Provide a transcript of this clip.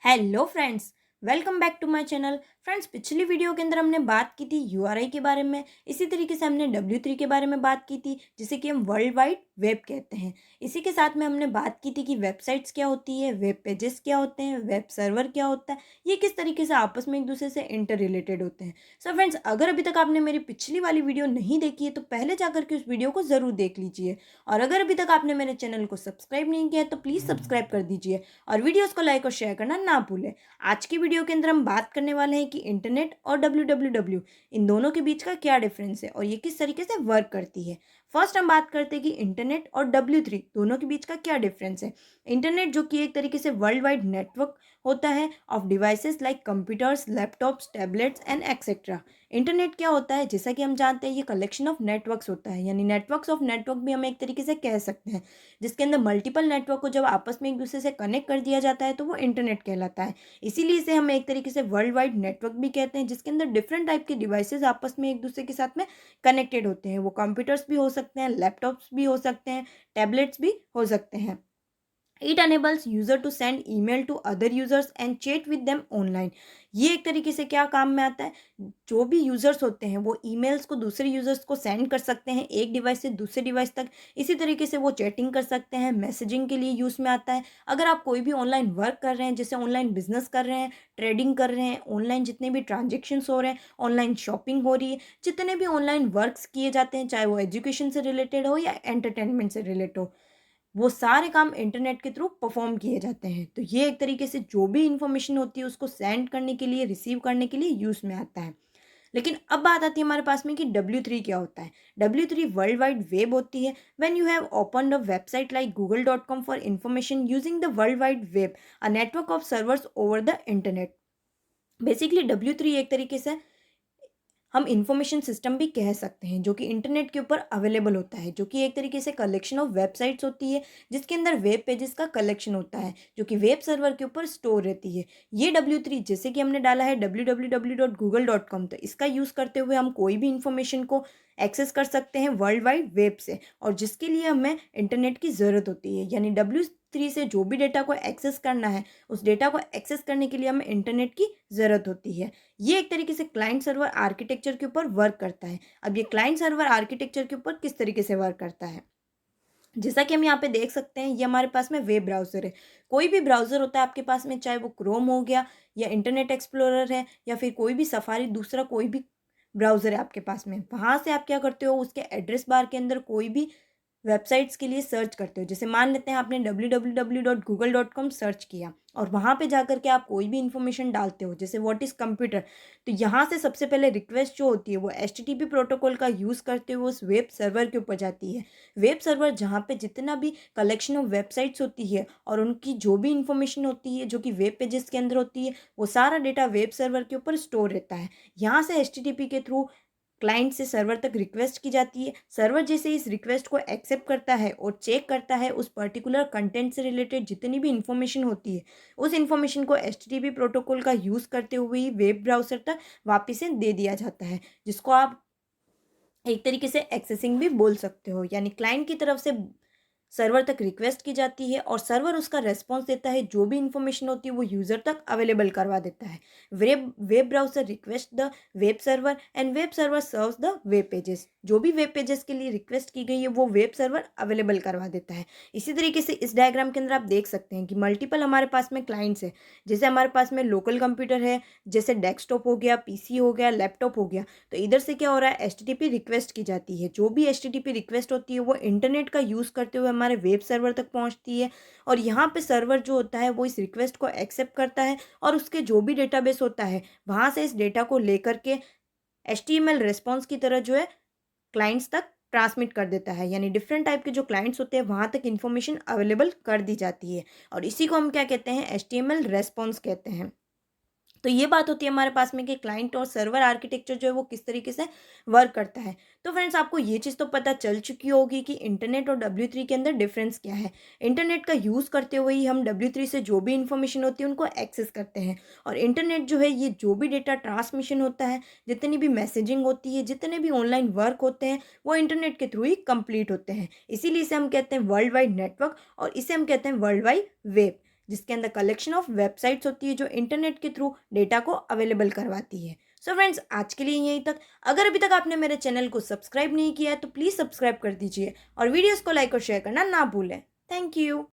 Hello friends, welcome back to my channel. Friends, पिछली video के अंदर हमने बात की थी यूआरआई के बारे में। इसी तरीके से हमने W3 के बारे में बात की थी, जिसे कि हम वर्ल्ड वाइड वेब कहते हैं। इसी के साथ में हमने बात की थी कि वेबसाइट्स क्या होती है, वेब पेजेस क्या होते हैं, वेब सर्वर क्या होता है, ये किस तरीके से आपस में एक दूसरे से इंटर रिलेटेड होते हैं। सो फ्रेंड्स, अगर अभी तक आपने मेरी पिछली वाली वीडियो नहीं देखी है तो पहले जाकर के उस वीडियो को ज़रूर देख लीजिए। और अगर अभी तक आपने मेरे चैनल को सब्सक्राइब नहीं किया है तो प्लीज़ सब्सक्राइब कर दीजिए और वीडियोज़ को लाइक और शेयर करना ना भूलें। आज की वीडियो के अंदर हम बात करने वाले हैं कि इंटरनेट और www इन दोनों के बीच का क्या डिफरेंस है और ये किस तरीके से वर्क करती है। फर्स्ट हम बात करते हैं कि इंटरनेट और W3 दोनों के बीच का क्या डिफरेंस है। इंटरनेट जो कि एक तरीके से वर्ल्ड वाइड नेटवर्क होता है of devices like computers, laptops, tablets and etcetera. Internet क्या होता है, जैसा कि हम जानते हैं ये कलेक्शन ऑफ नेटवर्क्स होता है, यानी नेटवर्क्स ऑफ नेटवर्क भी हम एक तरीके से कह सकते हैं, जिसके अंदर मल्टीपल नेटवर्क को जब आपस में एक दूसरे से कनेक्ट कर दिया जाता है तो वो इंटरनेट कहलाता है। इसीलिए इसे हम एक तरीके से वर्ल्ड वाइड नेटवर्क भी कहते हैं, जिसके अंदर डिफरेंट टाइप के डिवाइसेस आपस में एक दूसरे के साथ में कनेक्टेड होते हैं। वो कंप्यूटर्स भी हो सकते हैं, लैपटॉप्स भी हो सकते हैं, टैबलेट्स भी हो सकते हैं। It enables user to send email to other users and chat with them online. ये एक तरीके से क्या काम में आता है, जो भी यूज़र्स होते हैं वो ईमेल्स को दूसरे यूज़र्स को सेंड कर सकते हैं एक डिवाइस से दूसरे डिवाइस तक। इसी तरीके से वो चैटिंग कर सकते हैं, मैसेजिंग के लिए यूज़ में आता है। अगर आप कोई भी ऑनलाइन वर्क कर रहे हैं, जैसे ऑनलाइन बिजनेस कर रहे हैं, ट्रेडिंग कर रहे हैं, ऑनलाइन जितने भी ट्रांजेक्शन्स हो रहे हैं, ऑनलाइन शॉपिंग हो रही है, जितने भी ऑनलाइन वर्क्स किए जाते हैं, चाहे वो एजुकेशन से रिलेटेड हो या एंटरटेनमेंट से रिलेटेड हो, वो सारे काम इंटरनेट के थ्रू परफॉर्म किए जाते हैं। तो ये एक तरीके से जो भी इंफॉर्मेशन होती है उसको सेंड करने के लिए, रिसीव करने के लिए यूज़ में आता है। लेकिन अब बात आती है हमारे पास में कि W3 क्या होता है। W3 वर्ल्ड वाइड वेब होती है। When you have opened a website like google.com for information using the world wide web, a network of servers over the internet. Basically W3 एक तरीके से हम इंफॉर्मेशन सिस्टम भी कह सकते हैं, जो कि इंटरनेट के ऊपर अवेलेबल होता है, जो कि एक तरीके से कलेक्शन ऑफ वेबसाइट्स होती है, जिसके अंदर वेब पेजेस का कलेक्शन होता है, जो कि वेब सर्वर के ऊपर स्टोर रहती है। ये W3 जैसे कि हमने डाला है www.google.com, तो इसका यूज़ करते हुए हम कोई भी इंफॉर्मेशन को एक्सेस कर सकते हैं वर्ल्ड वाइड वेब से, और जिसके लिए हमें इंटरनेट की ज़रूरत होती है। यानी W3 से जो भी डेटा को एक्सेस करना है, उस डेटा को एक्सेस करने के लिए हमें इंटरनेट की ज़रूरत होती है। ये एक तरीके से क्लाइंट सर्वर आर्किटेक्चर के ऊपर वर्क करता है। अब ये क्लाइंट सर्वर आर्किटेक्चर के ऊपर किस तरीके से वर्क करता है, जैसा कि हम यहाँ पे देख सकते हैं, ये हमारे पास में वेब ब्राउज़र है। कोई भी ब्राउज़र होता है आपके पास में, चाहे वो क्रोम हो गया या इंटरनेट एक्सप्लोरर है या फिर कोई भी सफारी, दूसरा कोई भी ब्राउज़र है आपके पास में। वहाँ से आप क्या करते हो, उसके एड्रेस बार के अंदर कोई भी वेबसाइट्स के लिए सर्च करते हो। जैसे मान लेते हैं आपने www.google.com सर्च किया और वहाँ पे जाकर के आप कोई भी इन्फॉर्मेशन डालते हो, जैसे व्हाट इज़ कंप्यूटर, तो यहाँ से सबसे पहले रिक्वेस्ट जो होती है वो एचटीटीपी प्रोटोकॉल का यूज़ करते हुए उस वेब सर्वर के ऊपर जाती है। वेब सर्वर जहाँ पे जितना भी कलेक्शन ऑफ वेबसाइट्स होती है और उनकी जो भी इन्फॉर्मेशन होती है जो कि वेब पेजेस के अंदर होती है, वो सारा डेटा वेब सर्वर के ऊपर स्टोर रहता है। यहाँ से एचटीटीपी के थ्रू क्लाइंट से सर्वर तक रिक्वेस्ट की जाती है। सर्वर जैसे इस रिक्वेस्ट को एक्सेप्ट करता है और चेक करता है, उस पर्टिकुलर कंटेंट से रिलेटेड जितनी भी इंफॉर्मेशन होती है, उस इंफॉर्मेशन को एचटीटीपी प्रोटोकॉल का यूज़ करते हुए ही वेब ब्राउज़र तक वापस से दे दिया जाता है, जिसको आप एक तरीके से एक्सेसिंग भी बोल सकते हो। यानी क्लाइंट की तरफ से सर्वर तक रिक्वेस्ट की जाती है और सर्वर उसका रेस्पॉन्स देता है, जो भी इंफॉर्मेशन होती है वो यूज़र तक अवेलेबल करवा देता है। Web browser request the web server and web server serves the web pages. जो भी वेब पेजेस के लिए रिक्वेस्ट की गई है वो वेब सर्वर अवेलेबल करवा देता है। इसी तरीके से इस डायग्राम के अंदर आप देख सकते हैं कि मल्टीपल हमारे पास में क्लाइंट्स है। जैसे हमारे पास में लोकल कंप्यूटर है, जैसे डेस्कटॉप हो गया, पीसी हो गया, लैपटॉप हो गया, तो इधर से क्या हो रहा है, एचटीटीपी रिक्वेस्ट की जाती है। जो भी एचटीटीपी रिक्वेस्ट होती है वो इंटरनेट का यूज़ करते हुए हमारे वेब सर्वर तक पहुंचती है, और यहाँ पे सर्वर जो होता है वो इस रिक्वेस्ट को एक्सेप्ट करता है और उसके जो भी डेटाबेस होता है वहाँ से इस डेटा को लेकर के एचटीएमएल रिस्पॉन्स की तरह जो है क्लाइंट्स तक ट्रांसमिट कर देता है। यानी डिफरेंट टाइप के जो क्लाइंट्स होते हैं वहाँ तक इन्फॉर्मेशन अवेलेबल कर दी जाती है, और इसी को हम क्या कहते हैं, एचटीएमएल रेस्पॉन्स कहते हैं। तो ये बात होती है हमारे पास में कि क्लाइंट और सर्वर आर्किटेक्चर जो है वो किस तरीके से वर्क करता है। तो फ्रेंड्स, आपको ये चीज़ तो पता चल चुकी होगी कि इंटरनेट और W3 के अंदर डिफरेंस क्या है। इंटरनेट का यूज़ करते हुए ही हम W3 से जो भी इंफॉर्मेशन होती है उनको एक्सेस करते हैं, और इंटरनेट जो है ये जो भी डेटा ट्रांसमिशन होता है, जितनी भी मैसेजिंग होती है, जितने भी ऑनलाइन वर्क होते हैं, वो इंटरनेट के थ्रू ही कंप्लीट होते हैं। इसीलिए इसे हम कहते हैं वर्ल्ड वाइड नेटवर्क और इसे हम कहते हैं वर्ल्ड वाइड वेब। जिसके अंदर कलेक्शन ऑफ वेबसाइट्स होती है जो इंटरनेट के थ्रू डेटा को अवेलेबल करवाती है। सो फ्रेंड्स, आज के लिए यहीं तक। अगर अभी तक आपने मेरे चैनल को सब्सक्राइब नहीं किया है तो प्लीज़ सब्सक्राइब कर दीजिए और वीडियोज़ को लाइक और शेयर करना ना भूलें। Thank you.